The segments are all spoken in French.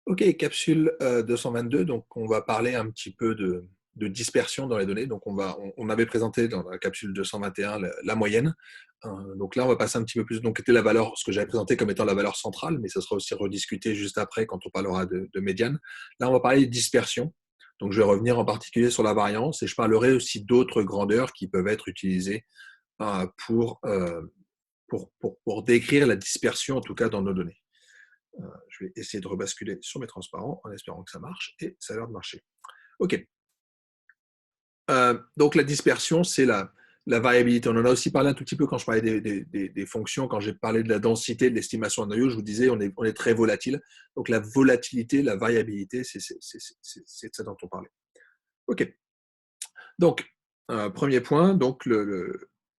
Ok, capsule 222. Donc, on va parler un petit peu de dispersion dans les données. Donc, on avait présenté dans la capsule 221 la moyenne. Donc là, on va passer un petit peu plus. Donc, était la valeur, ce que j'avais présenté comme étant la valeur centrale, mais ça sera aussi rediscuté juste après quand on parlera de médiane. Là, on va parler de dispersion. Donc, je vais revenir en particulier sur la variance et je parlerai aussi d'autres grandeurs qui peuvent être utilisées euh, pour, euh, pour décrire la dispersion, en tout cas dans nos données. Je vais essayer de rebasculer sur mes transparents en espérant que ça marche et ça a l'air de marcher. OK. Donc la dispersion, c'est la variabilité. On en a aussi parlé un tout petit peu quand je parlais des fonctions, quand j'ai parlé de la densité de l'estimation en noyau, je vous disais on est très volatile. Donc la volatilité, la variabilité, c'est de ça dont on parlait. OK. Donc, premier point, donc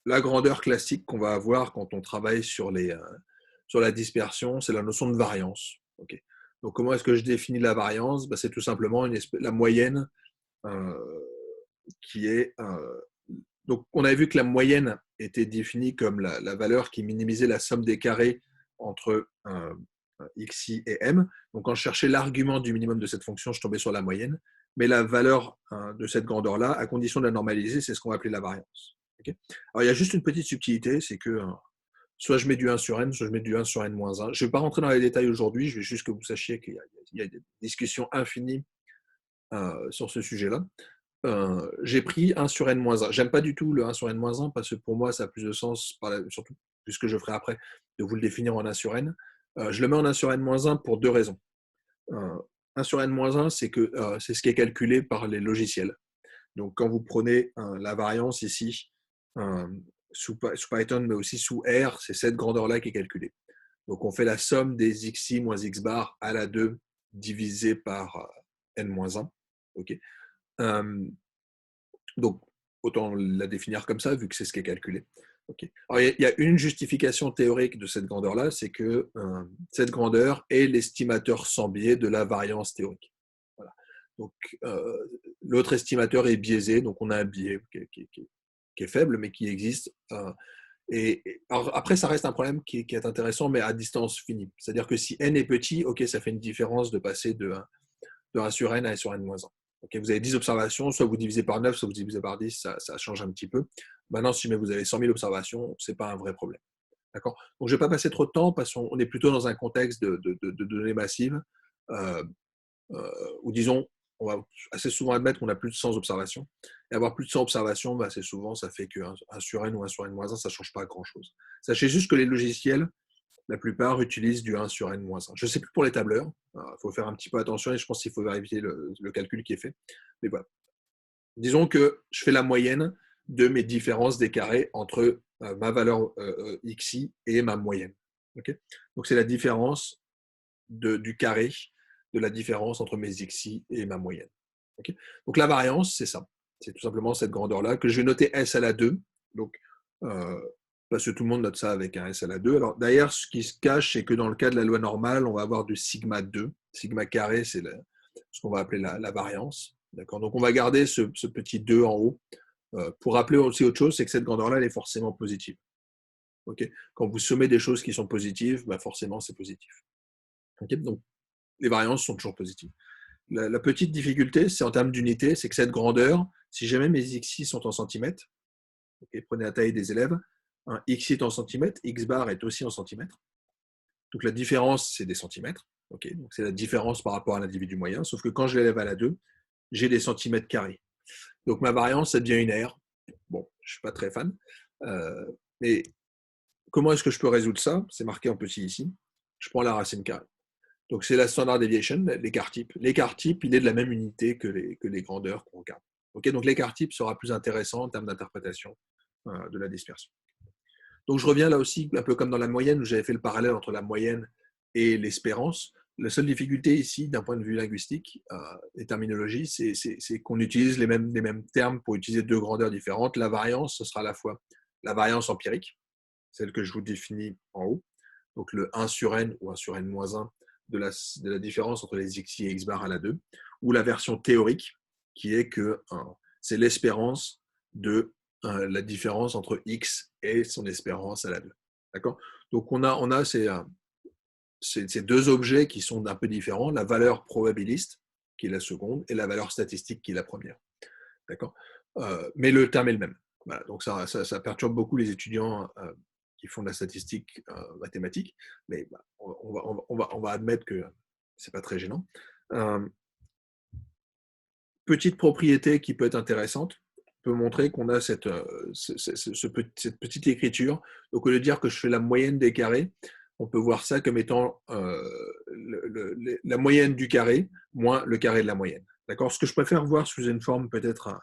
la grandeur classique qu'on va avoir quand on travaille sur la dispersion, c'est la notion de variance. Ok. Donc, comment est-ce que je définis la variance? Ben, c'est tout simplement la moyenne euh, qui est. Donc, on avait vu que la moyenne était définie comme la valeur qui minimisait la somme des carrés entre xi et m. Donc, quand je cherchais l'argument du minimum de cette fonction, je tombais sur la moyenne. Mais la valeur de cette grandeur-là, à condition de la normaliser, c'est ce qu'on va appeler la variance. Okay. Alors, il y a juste une petite subtilité, c'est que soit je mets du 1 sur n, soit je mets du 1 sur n-1. Je ne vais pas rentrer dans les détails aujourd'hui, je vais juste que vous sachiez qu'il y a des discussions infinies sur ce sujet-là. J'ai pris 1 sur n-1. J'aime pas du tout le 1 sur n-1 parce que pour moi, ça a plus de sens, surtout puisque je ferai après, de vous le définir en 1 sur n. Je le mets en 1 sur n-1 pour deux raisons. 1 sur n-1, c'est que c'est ce qui est calculé par les logiciels. Donc, quand vous prenez la variance ici, sous Python, mais aussi sous R, c'est cette grandeur-là qui est calculée. Donc, on fait la somme des xi moins x bar à la 2 divisé par n-1. Okay. Donc, autant la définir comme ça, vu que c'est ce qui est calculé. Okay. Alors, il y a une justification théorique de cette grandeur-là, c'est que cette grandeur est l'estimateur sans biais de la variance théorique. Voilà. Donc, l'autre estimateur est biaisé, donc on a un biais qui est faible, mais qui existe. Alors, après, ça reste un problème qui est intéressant, mais à distance finie. C'est-à-dire que si n est petit, ok, ça fait une différence de passer de 1 sur n à 1 sur n-1. Okay, vous avez 10 observations, soit vous divisez par 9, soit vous divisez par 10, ça change un petit peu. Maintenant, si vous avez 100 000 observations, ce n'est pas un vrai problème. D'accord. Donc, je ne vais pas passer trop de temps parce qu'on est plutôt dans un contexte de données massives euh, où, disons, on va assez souvent admettre qu'on a plus de 100 observations. Et avoir plus de 100 observations, bah, assez souvent, ça fait que 1 sur n ou 1 sur n-1, ça ne change pas grand-chose. Sachez juste que les logiciels, la plupart utilisent du 1 sur n-1. Je ne sais plus pour les tableurs. Il faut faire un petit peu attention et je pense qu'il faut vérifier le calcul qui est fait. Mais voilà. Disons que je fais la moyenne de mes différences des carrés entre ma valeur xi et ma moyenne. Okay. Donc, c'est la différence du carré de la différence entre mes xi et ma moyenne. Okay. Donc, la variance, c'est ça. C'est tout simplement cette grandeur-là que je vais noter s à la 2. Donc, parce que tout le monde note ça avec un s à la 2. Alors, d'ailleurs, ce qui se cache, c'est que dans le cas de la loi normale, on va avoir du sigma 2. Sigma carré, c'est ce qu'on va appeler la variance. D'accord. Donc, on va garder ce petit 2 en haut. Pour rappeler aussi autre chose, c'est que cette grandeur-là, elle est forcément positive. Okay. Quand vous sommez des choses qui sont positives, bah forcément, c'est positif. Okay. Donc, les variances sont toujours positives. La petite difficulté, c'est en termes d'unité, c'est que cette grandeur, si jamais mes xi sont en centimètres, okay, prenez la taille des élèves, un xi est en centimètres, x bar est aussi en centimètres. Donc la différence, c'est des centimètres. Okay, donc c'est la différence par rapport à l'individu moyen, sauf que quand je l'élève à la 2, j'ai des centimètres carrés. Donc ma variance, ça devient une R. Bon, je ne suis pas très fan. Mais comment est-ce que je peux résoudre ça? C'est marqué en petit ici. Je prends la racine carrée. Donc c'est la standard deviation, l'écart type. L'écart type, il est de la même unité que les grandeurs qu'on regarde. Okay, donc l'écart type sera plus intéressant en termes d'interprétation de la dispersion. Donc je reviens là aussi, un peu comme dans la moyenne, où j'avais fait le parallèle entre la moyenne et l'espérance. La seule difficulté ici, d'un point de vue linguistique et terminologie, c'est qu'on utilise les mêmes termes pour utiliser deux grandeurs différentes. La variance, ce sera à la fois la variance empirique, celle que je vous définis en haut, donc le 1 sur n ou 1 sur n-1 de la différence entre les xi et x bar à la 2, ou la version théorique, qui est que c'est l'espérance de la différence entre x et son espérance à la 2. D'accord. Donc on a ces deux objets qui sont un peu différents, la valeur probabiliste, qui est la seconde, et la valeur statistique, qui est la première. D'accord. Mais le terme est le même. Voilà, donc ça perturbe beaucoup les étudiants qui font de la statistique mathématique, mais bah, on va admettre que c'est pas très gênant. Petite propriété qui peut être intéressante, peut montrer qu'on a cette petite écriture. Donc, au lieu de dire que je fais la moyenne des carrés, on peut voir ça comme étant la moyenne du carré moins le carré de la moyenne. D'accord. Ce que je préfère voir sous une forme peut-être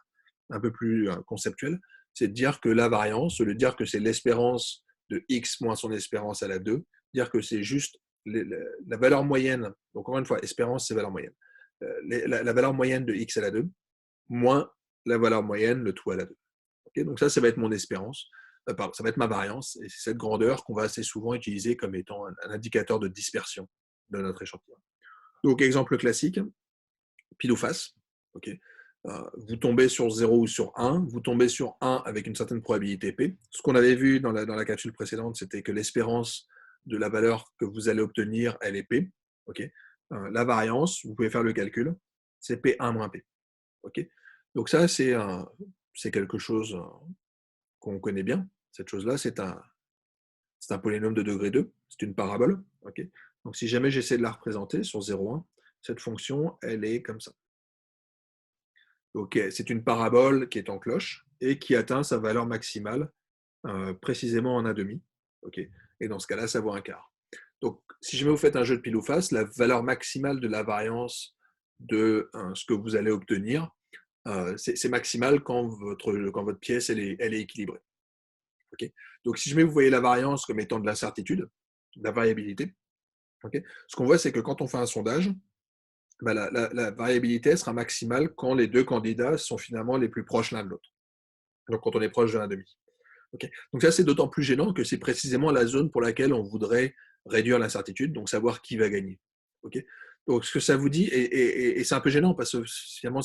un peu plus conceptuelle, c'est de dire que la variance, au lieu de dire que c'est l'espérance de x moins son espérance à la 2, dire que c'est juste la valeur moyenne. Donc, encore une fois, espérance, c'est valeur moyenne. La valeur moyenne de x à la 2 moins la valeur moyenne, le tout à la 2. Okay, donc ça va être mon espérance. Pardon, ça va être ma variance. Et c'est cette grandeur qu'on va assez souvent utiliser comme étant un indicateur de dispersion de notre échantillon. Donc, exemple classique, pile ou face. Okay. Vous tombez sur 0 ou sur 1. Vous tombez sur 1 avec une certaine probabilité P. Ce qu'on avait vu dans la capsule précédente, c'était que l'espérance de la valeur que vous allez obtenir, elle est P. Okay. La variance, vous pouvez faire le calcul, c'est P1 moins P. Okay. Donc ça, c'est quelque chose qu'on connaît bien. Cette chose-là, c'est un polynôme de degré 2, c'est une parabole. Okay. Donc si jamais j'essaie de la représenter sur 0,1, cette fonction, elle est comme ça. Okay. C'est une parabole qui est en cloche et qui atteint sa valeur maximale précisément en 1,5. Okay. Et dans ce cas-là, ça vaut un quart. Donc, si jamais vous faites un jeu de pile ou face, la valeur maximale de la variance de ce que vous allez obtenir, c'est maximal quand votre pièce elle est équilibrée. Okay. Donc, si jamais vous voyez la variance comme étant de l'incertitude, de la variabilité, okay, ce qu'on voit, c'est que quand on fait un sondage, bah, la variabilité sera maximale quand les deux candidats sont finalement les plus proches l'un de l'autre. Donc, quand on est proche de 1,5. Okay. Donc, ça, c'est d'autant plus gênant que c'est précisément la zone pour laquelle on voudrait réduire l'incertitude, donc savoir qui va gagner. Okay. Donc, ce que ça vous dit, et c'est un peu gênant parce que finalement,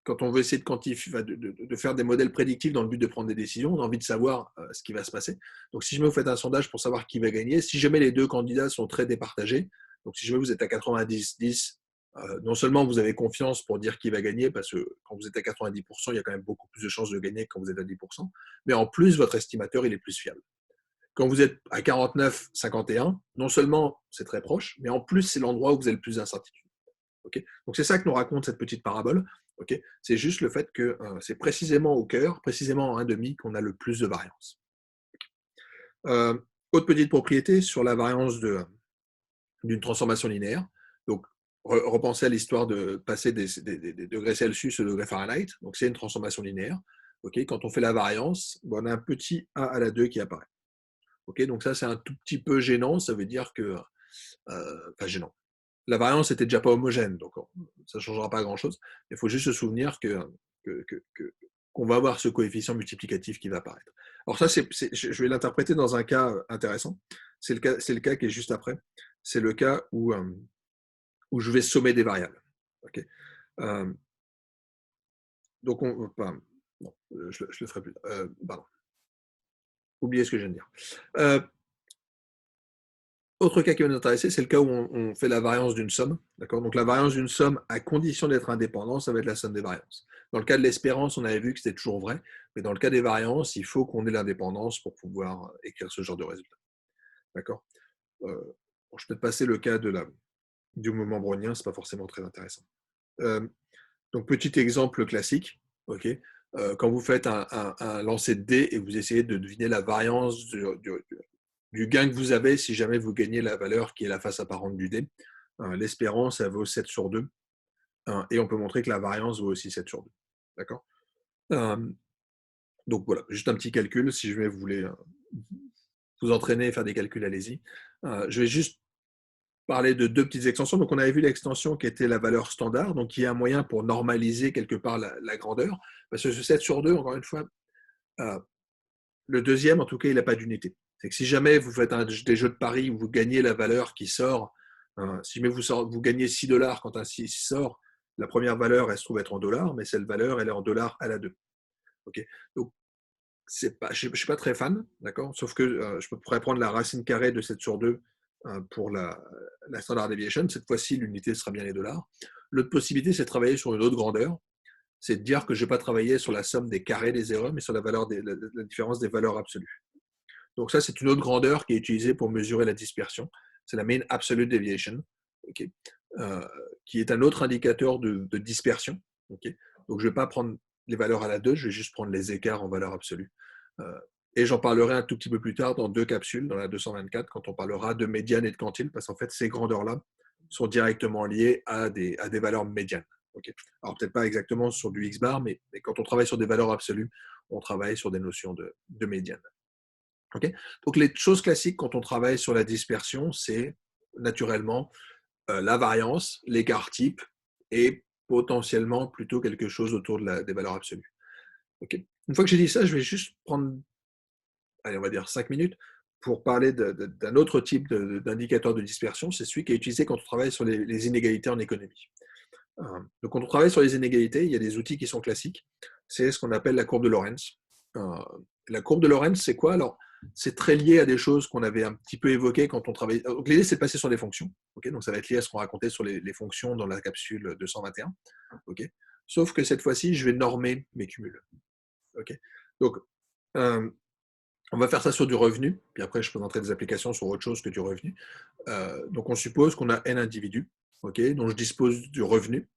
quand on veut essayer de quantifier, de faire des modèles prédictifs dans le but de prendre des décisions, on a envie de savoir ce qui va se passer. Donc, si jamais vous faites un sondage pour savoir qui va gagner, si jamais les deux candidats sont très départagés, donc si jamais vous êtes à 90-10, non seulement vous avez confiance pour dire qui va gagner, parce que quand vous êtes à 90%, il y a quand même beaucoup plus de chances de gagner que quand vous êtes à 10%, mais en plus, votre estimateur, il est plus fiable. Quand vous êtes à 49-51, non seulement c'est très proche, mais en plus, c'est l'endroit où vous avez le plus d'incertitude. Okay. Donc, c'est ça que nous raconte cette petite parabole. Okay. C'est juste le fait que c'est précisément au cœur, précisément en 1,5, qu'on a le plus de variance. Autre petite propriété sur la variance d'une transformation linéaire. Donc, repensez à l'histoire de passer des degrés Celsius au degré Fahrenheit. Donc, c'est une transformation linéaire. Okay. Quand on fait la variance, on a un petit a à la 2 qui apparaît. Okay. Donc, ça, c'est un tout petit peu gênant. Ça veut dire que... Enfin, gênant. La variance n'était déjà pas homogène, donc ça ne changera pas grand-chose. Il faut juste se souvenir qu'on va avoir ce coefficient multiplicatif qui va apparaître. Alors ça, je vais l'interpréter dans un cas intéressant. C'est le cas qui est juste après. C'est le cas où je vais sommer des variables. Okay. Donc, non, je le ferai plus. Pardon. Oubliez ce que je viens de dire. Autre cas qui va nous intéresser, c'est le cas où on fait la variance d'une somme. Donc la variance d'une somme, à condition d'être indépendant, ça va être la somme des variances. Dans le cas de l'espérance, on avait vu que c'était toujours vrai, mais dans le cas des variances, il faut qu'on ait l'indépendance pour pouvoir écrire ce genre de résultat. D'accord. Je vais peut-être passer le cas du moment brownien, ce n'est pas forcément très intéressant. Donc petit exemple classique. Okay. Quand vous faites un lancer de dés et vous essayez de deviner la variance du gain que vous avez si jamais vous gagnez la valeur qui est la face apparente du dé. L'espérance, elle vaut 7 sur 2. Et on peut montrer que la variance vaut aussi 7 sur 2. D'accord. Donc voilà, juste un petit calcul. Si jamais vous voulez vous entraîner et faire des calculs, allez-y. Je vais juste parler de deux petites extensions. Donc on avait vu l'extension qui était la valeur standard, donc qui est un moyen pour normaliser quelque part la grandeur. Parce que ce 7 sur 2, encore une fois, le deuxième, en tout cas, il n'a pas d'unité. C'est que si jamais vous faites des jeux de paris où vous gagnez la valeur qui sort, si jamais vous gagnez 6 dollars quand un 6 sort, la première valeur, elle se trouve être en dollars, mais cette valeur, elle est en dollars à la 2. Okay. Donc, je ne suis pas très fan, d'accord? Sauf que je pourrais prendre la racine carrée de 7 sur 2 pour la standard deviation. Cette fois-ci, l'unité sera bien les dollars. L'autre possibilité, c'est de travailler sur une autre grandeur. C'est de dire que je ne vais pas travailler sur la somme des carrés des erreurs, mais sur la différence des valeurs absolues. Donc ça, c'est une autre grandeur qui est utilisée pour mesurer la dispersion. C'est la mean absolute deviation, okay, qui est un autre indicateur de dispersion. Okay. Donc je ne vais pas prendre les valeurs à la 2, je vais juste prendre les écarts en valeur absolue. Et j'en parlerai un tout petit peu plus tard dans 2 capsules, dans la 224, quand on parlera de médiane et de quantile, parce qu'en fait, ces grandeurs-là sont directement liées à des valeurs médianes. Okay. Alors peut-être pas exactement sur du X-bar, mais quand on travaille sur des valeurs absolues, on travaille sur des notions de médiane. Okay. Donc les choses classiques quand on travaille sur la dispersion, c'est naturellement la variance, l'écart type et potentiellement plutôt quelque chose autour des valeurs absolues. Okay. Une fois que j'ai dit ça, je vais juste prendre, allez, on va dire 5 minutes pour parler d'un autre type d'indicateur de dispersion. C'est celui qui est utilisé quand on travaille sur les inégalités en économie. Donc quand on travaille sur les inégalités, il y a des outils qui sont classiques. C'est ce qu'on appelle la courbe de Lorenz. La courbe de Lorenz, c'est quoi? Alors, c'est très lié à des choses qu'on avait un petit peu évoquées quand on travaillait. Donc, l'idée, c'est de passer sur des fonctions. Okay, donc, ça va être lié à ce qu'on racontait sur les fonctions dans la capsule 221. Okay, sauf que cette fois-ci, je vais normer mes cumuls. Okay, donc, on va faire ça sur du revenu, puis après, je présenterai des applications sur autre chose que du revenu. Donc, on suppose qu'on a n individus, okay, dont je dispose du revenu.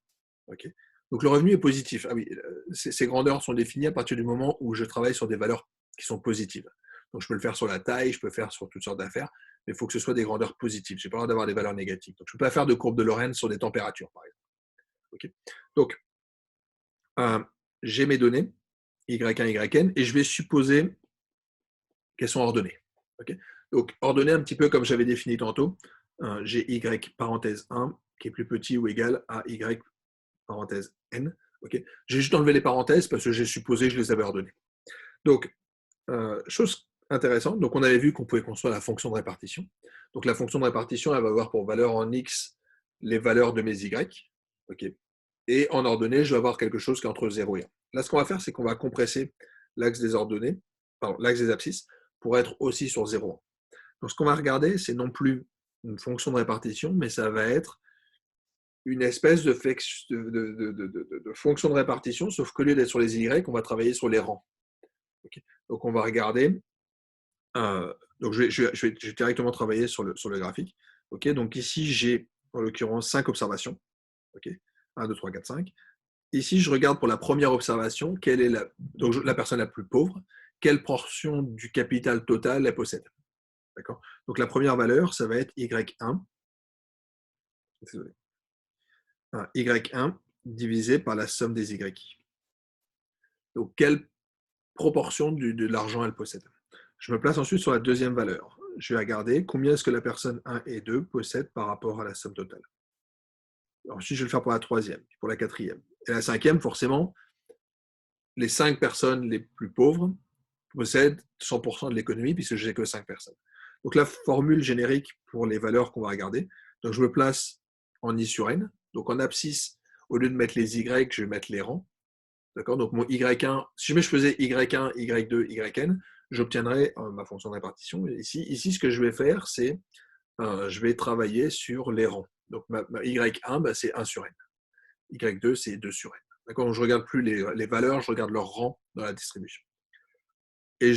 Okay. Donc le revenu est positif. Ah oui, ces grandeurs sont définies à partir du moment où je travaille sur des valeurs qui sont positives. Donc je peux le faire sur la taille, je peux le faire sur toutes sortes d'affaires, mais il faut que ce soit des grandeurs positives. Je n'ai pas le droit d'avoir des valeurs négatives. Donc je ne peux pas faire de courbe de Lorentz sur des températures, par exemple. Okay. Donc j'ai mes données, Y1, YN, et je vais supposer qu'elles sont ordonnées. Okay. Donc ordonnées un petit peu comme j'avais défini tantôt. J'ai Y parenthèse 1 qui est plus petit ou égal à Y parenthèse n. Okay. J'ai juste enlevé les parenthèses parce que j'ai supposé que je les avais ordonnées. Donc, chose intéressante, donc on avait vu qu'on pouvait construire la fonction de répartition. Donc la fonction de répartition, elle va avoir pour valeur en x les valeurs de mes y. Okay. Et en ordonnée, je vais avoir quelque chose qui est entre 0 et 1. Là, ce qu'on va faire, c'est qu'on va compresser l'axe des ordonnées, l'axe des abscisses, pour être aussi sur 0, 1. Donc ce qu'on va regarder, c'est non plus une fonction de répartition, mais ça va être une espèce de fonction de répartition, sauf qu'au lieu d'être sur les Y, on va travailler sur les rangs. Okay. Donc on va regarder, donc je vais directement travailler sur le graphique. Okay. Donc ici, j'ai en l'occurrence 5 observations. Okay. 1, 2, 3, 4, 5. Ici, je regarde pour la première observation, quelle est la personne la plus pauvre, quelle portion du capital total elle possède. D'accord. Donc la première valeur, ça va être Y1. Désolé. Y1 divisé par la somme des Y. Donc, quelle proportion de l'argent elle possède? Je me place ensuite sur la deuxième valeur. Je vais regarder combien est-ce que la personne 1 et 2 possèdent par rapport à la somme totale. Ensuite, je vais le faire pour la troisième, pour la quatrième. Et la cinquième, forcément, les 5 personnes les plus pauvres possèdent 100% de l'économie puisque je n'ai que 5 personnes. Donc, la formule générique pour les valeurs qu'on va regarder, donc je me place en I sur N. Donc, en abscisse, au lieu de mettre les Y, je vais mettre les rangs. D'accord. Donc, mon Y1, si jamais je faisais Y1, Y2, YN, j'obtiendrais ma fonction de répartition. Et ici, ce que je vais faire, c'est je vais travailler sur les rangs. Donc, ma Y1, bah, c'est 1 sur N. Y2, c'est 2 sur N. D'accord. Donc, je ne regarde plus les valeurs, je regarde leur rang dans la distribution. Et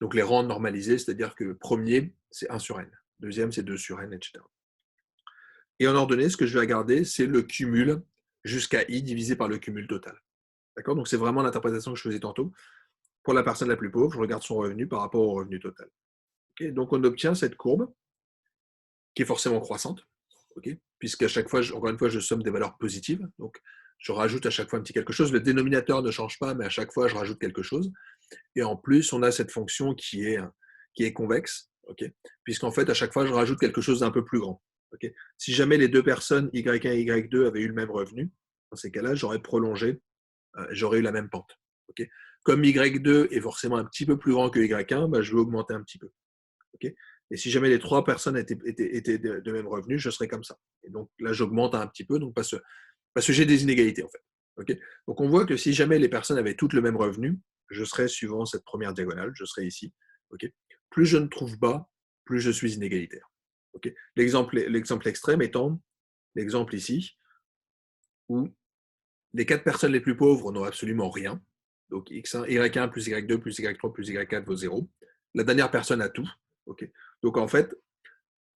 donc, les rangs normalisés, c'est-à-dire que le premier, c'est 1 sur N. Deuxième, c'est 2 sur N, etc. Et en ordonnée, ce que je vais regarder, c'est le cumul jusqu'à I divisé par le cumul total. D'accord. Donc, c'est vraiment l'interprétation que je faisais tantôt. Pour la personne la plus pauvre, je regarde son revenu par rapport au revenu total. Okay. Donc, on obtient cette courbe qui est forcément croissante, okay, puisqu'à chaque fois, encore une fois, je somme des valeurs positives. Donc, je rajoute à chaque fois un petit quelque chose. Le dénominateur ne change pas, mais à chaque fois, je rajoute quelque chose. Et en plus, on a cette fonction qui est convexe, okay, puisqu'en fait, à chaque fois, je rajoute quelque chose d'un peu plus grand. Okay. Si jamais les deux personnes, Y1 et Y2, avaient eu le même revenu, dans ces cas-là, j'aurais prolongé, j'aurais eu la même pente. Okay. Comme Y2 est forcément un petit peu plus grand que Y1, bah, je vais augmenter un petit peu. Okay. Et si jamais les 3 personnes étaient de même revenu, je serais comme ça. Et donc là, j'augmente un petit peu, donc parce que j'ai des inégalités en fait. Okay. Donc on voit que si jamais les personnes avaient toutes le même revenu, je serai suivant cette première diagonale, je serai ici. Okay. Plus je ne trouve bas, plus je suis inégalitaire. Okay. L'exemple extrême étant l'exemple ici, où les 4 personnes les plus pauvres n'ont absolument rien. Donc x1, y1 plus y2 plus y3 plus y4 vaut 0. La dernière personne a tout. Okay. Donc en fait,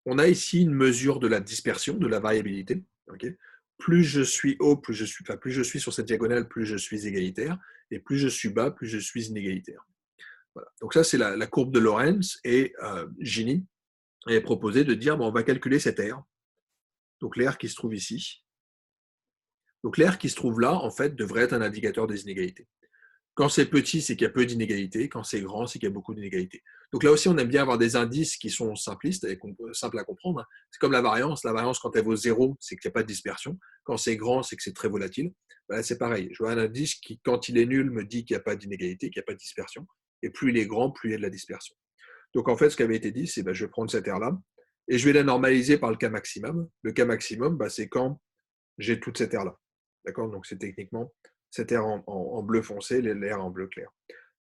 on a ici une mesure de la dispersion, de la variabilité. Okay. Plus je suis haut, plus je suis sur cette diagonale, plus je suis égalitaire. Et plus je suis bas, plus je suis inégalitaire. Voilà. Donc ça, c'est la courbe de Lorentz. Et Gini est proposé de dire, bon, on va calculer cette R. Donc l'air qui se trouve ici. Donc l'air qui se trouve là, en fait, devrait être un indicateur des inégalités. Quand c'est petit, c'est qu'il y a peu d'inégalités. Quand c'est grand, c'est qu'il y a beaucoup d'inégalités. Donc là aussi, on aime bien avoir des indices qui sont simplistes et simples à comprendre. C'est comme la variance. La variance, quand elle vaut 0, c'est qu'il n'y a pas de dispersion. Quand c'est grand, c'est que c'est très volatile. Là, c'est pareil. Je vois un indice qui, quand il est nul, me dit qu'il n'y a pas d'inégalité, qu'il n'y a pas de dispersion. Et plus il est grand, plus il y a de la dispersion. Donc en fait, ce qui avait été dit, c'est je vais prendre cette aire-là et je vais la normaliser par le cas maximum. Le cas maximum, c'est quand j'ai toute cette aire-là. D'accord? Donc c'est techniquement cette aire en bleu foncé, l'air en bleu clair.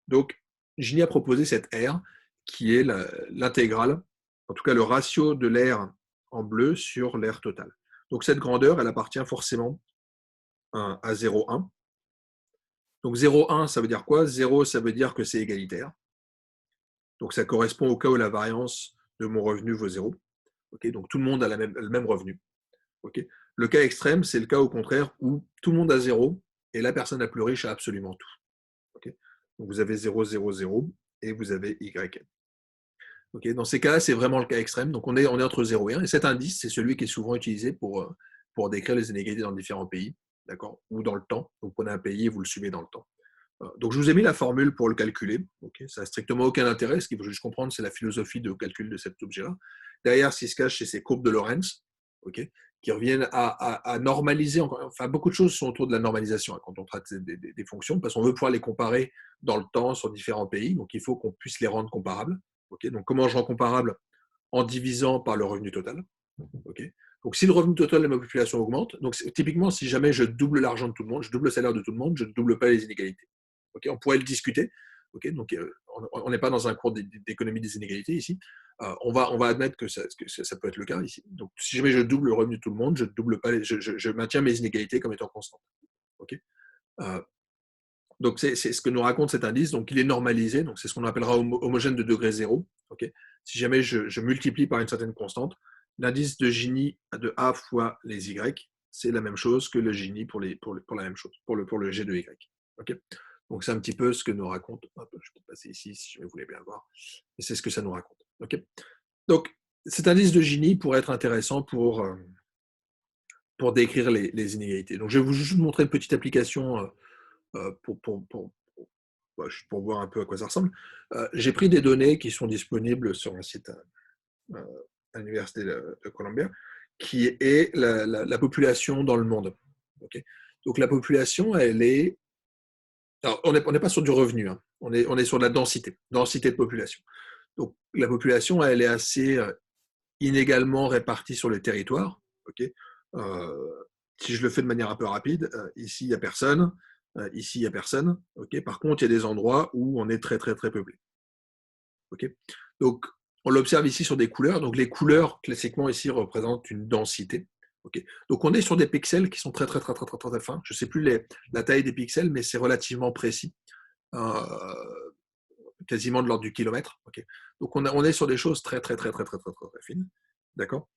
Donc, Gini a proposé cette aire qui est l'intégrale, en tout cas le ratio de l'air en bleu sur l'air total. Donc cette grandeur, elle appartient forcément à 0,1. Donc 0,1, ça veut dire quoi? 0, ça veut dire que c'est égalitaire. Donc ça correspond au cas où la variance de mon revenu vaut 0. Okay, donc tout le monde a le même revenu. Okay. Le cas extrême, c'est le cas au contraire où tout le monde a 0 et la personne la plus riche a absolument tout. Okay. Donc vous avez 0, 0, 0 et vous avez YN. Okay. Dans ces cas-là, c'est vraiment le cas extrême. Donc on est entre 0 et 1. Et cet indice, c'est celui qui est souvent utilisé pour décrire les inégalités dans différents pays, d'accord, ou dans le temps. Donc vous prenez un pays et vous le suivez dans le temps. Donc je vous ai mis la formule pour le calculer. Okay. Ça n'a strictement aucun intérêt. Ce qu'il faut juste comprendre, c'est la philosophie de calcul de cet objet-là. Derrière, ce qui se cache, c'est ces courbes de Lorentz, okay, qui reviennent à normaliser. Enfin, beaucoup de choses sont autour de la normalisation quand on traite des fonctions, parce qu'on veut pouvoir les comparer dans le temps sur différents pays. Donc il faut qu'on puisse les rendre comparables. Okay. Donc comment je rends comparable? En divisant par le revenu total. Okay. Donc si le revenu total de ma population augmente, donc typiquement si jamais je double l'argent de tout le monde, je double le salaire de tout le monde, je ne double pas les inégalités. Okay, on pourrait le discuter. Okay, donc on n'est pas dans un cours d'économie des inégalités ici. On va admettre que ça peut être le cas ici. Donc si jamais je double le revenu de tout le monde, je maintiens mes inégalités comme étant constantes. Okay. Donc c'est ce que nous raconte cet indice. Donc il est normalisé. Donc c'est ce qu'on appellera homogène de degré 0. Okay. Si jamais je multiplie par une certaine constante, l'indice de Gini de A fois les Y, c'est la même chose que le Gini pour la même chose, pour le G de Y. Okay. Donc c'est un petit peu ce que nous raconte. Je vais passer ici si vous voulez bien voir. Et c'est ce que ça nous raconte. Okay. Donc cet indice de Gini pourrait être intéressant pour décrire les inégalités. Donc je vais juste vous montrer une petite application pour voir un peu à quoi ça ressemble. J'ai pris des données qui sont disponibles sur un site à l'Université de Columbia, qui est la population dans le monde. Okay. Donc la population, elle est... Alors, on n'est pas sur du revenu, hein. On est sur la densité de population. Donc la population, elle est assez inégalement répartie sur le territoire. Okay. Si je le fais de manière un peu rapide, ici, il n'y a personne. Ici, il n'y a personne. Okay. Par contre, il y a des endroits où on est très, très, très peuplé. Okay. Donc, on l'observe ici sur des couleurs. Donc, les couleurs, classiquement, ici, représentent une densité. Okay. Donc, on est sur des pixels qui sont très, très, très, très, très, très, très fins. Je ne sais plus la taille des pixels, mais c'est relativement précis. Quasiment de l'ordre du kilomètre. Okay. Donc, on est sur des choses très, très, très, très, très, très, très, très fines. D'accord.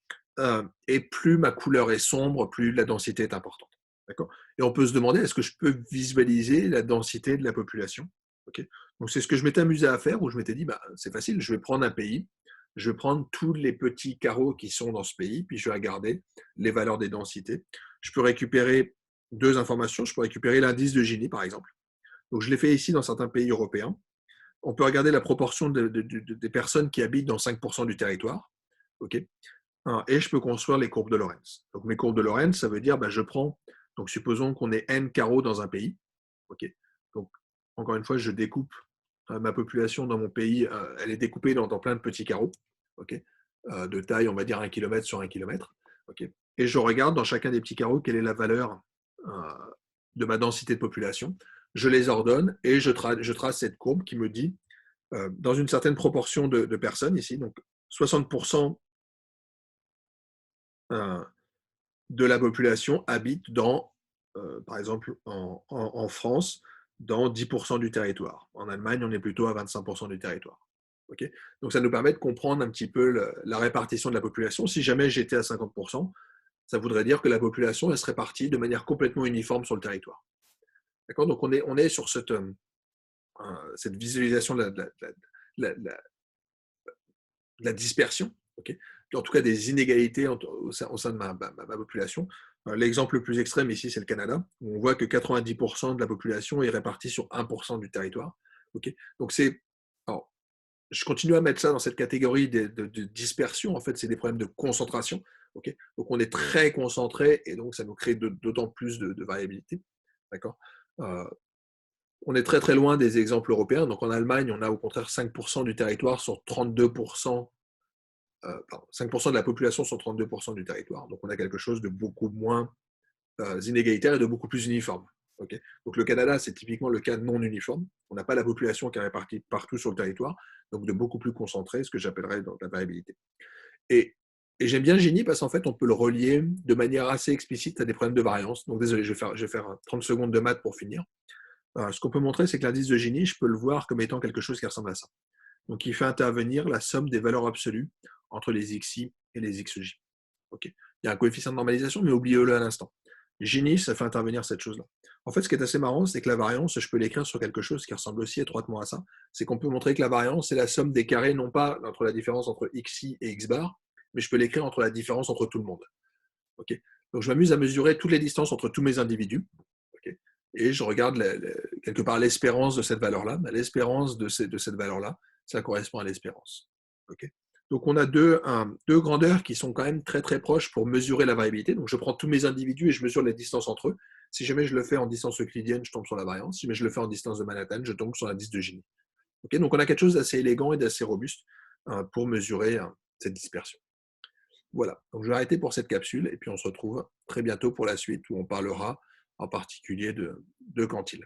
Et plus ma couleur est sombre, plus la densité est importante. D'accord. Et on peut se demander, est-ce que je peux visualiser la densité de la population? Okay. Donc c'est ce que je m'étais amusé à faire, où je m'étais dit, c'est facile, je vais prendre un pays, je vais prendre tous les petits carreaux qui sont dans ce pays, puis je vais regarder les valeurs des densités. Je peux récupérer deux informations. Je peux récupérer l'indice de Gini, par exemple. Donc je l'ai fait ici dans certains pays européens. On peut regarder la proportion des personnes qui habitent dans 5% du territoire. Okay. Et je peux construire les courbes de Lorentz. Donc mes courbes de Lorentz, ça veut dire, je prends, donc supposons qu'on ait n carreaux dans un pays. Okay. Donc encore une fois, je découpe ma population dans mon pays, elle est découpée dans plein de petits carreaux, okay, de taille, on va dire 1 km sur 1 km. Okay. Et je regarde dans chacun des petits carreaux quelle est la valeur de ma densité de population. je les ordonne et je trace cette courbe qui me dit, dans une certaine proportion de personnes ici, donc 60% de la population habite par exemple, en France, dans 10% du territoire. En Allemagne, on est plutôt à 25% du territoire. Okay, donc, ça nous permet de comprendre un petit peu la répartition de la population. Si jamais j'étais à 50%, ça voudrait dire que la population elle se répartit de manière complètement uniforme sur le territoire. D'accord. Donc, on est sur cette visualisation de la dispersion, okay, en tout cas des inégalités au sein de ma population. L'exemple le plus extrême ici, c'est le Canada, où on voit que 90% de la population est répartie sur 1% du territoire. Okay, donc, alors, je continue à mettre ça dans cette catégorie de dispersion. En fait, c'est des problèmes de concentration. Okay, donc, on est très concentré et donc ça nous crée d'autant plus de variabilité. D'accord. On est très très loin des exemples européens. Donc, en Allemagne, on a au contraire 5% du territoire sur 32%. 5% de la population sur 32% du territoire. Donc, on a quelque chose de beaucoup moins inégalitaire et de beaucoup plus uniforme. Okay, donc, le Canada, c'est typiquement le cas non uniforme. On n'a pas la population qui est répartie partout sur le territoire, donc de beaucoup plus concentré, ce que j'appellerais donc la variabilité. Et j'aime bien Gini parce qu'en fait, on peut le relier de manière assez explicite à des problèmes de variance. Donc, désolé, je vais faire 30 secondes de maths pour finir. Ce qu'on peut montrer, c'est que l'indice de Gini, je peux le voir comme étant quelque chose qui ressemble à ça. Donc, il fait intervenir la somme des valeurs absolues entre les xi et les xj. Okay. Il y a un coefficient de normalisation, mais oubliez-le à l'instant. Gini, ça fait intervenir cette chose-là. En fait, ce qui est assez marrant, c'est que la variance, je peux l'écrire sur quelque chose qui ressemble aussi étroitement à ça. C'est qu'on peut montrer que la variance, c'est la somme des carrés, non pas entre la différence entre xi et x bar, mais je peux l'écrire entre la différence entre tout le monde. Okay. Donc, je m'amuse à mesurer toutes les distances entre tous mes individus. Okay. Et je regarde quelque part l'espérance de cette valeur-là. L'espérance de cette valeur-là, ça correspond à l'espérance. Okay. Donc, on a deux grandeurs qui sont quand même très très proches pour mesurer la variabilité. Donc, je prends tous mes individus et je mesure les distances entre eux. Si jamais je le fais en distance euclidienne, je tombe sur la variance. Si jamais je le fais en distance de Manhattan, je tombe sur l'indice de Gini. Okay. Donc, on a quelque chose d'assez élégant et d'assez robuste pour mesurer cette dispersion. Voilà, donc je vais arrêter pour cette capsule et puis on se retrouve très bientôt pour la suite où on parlera en particulier de quantile.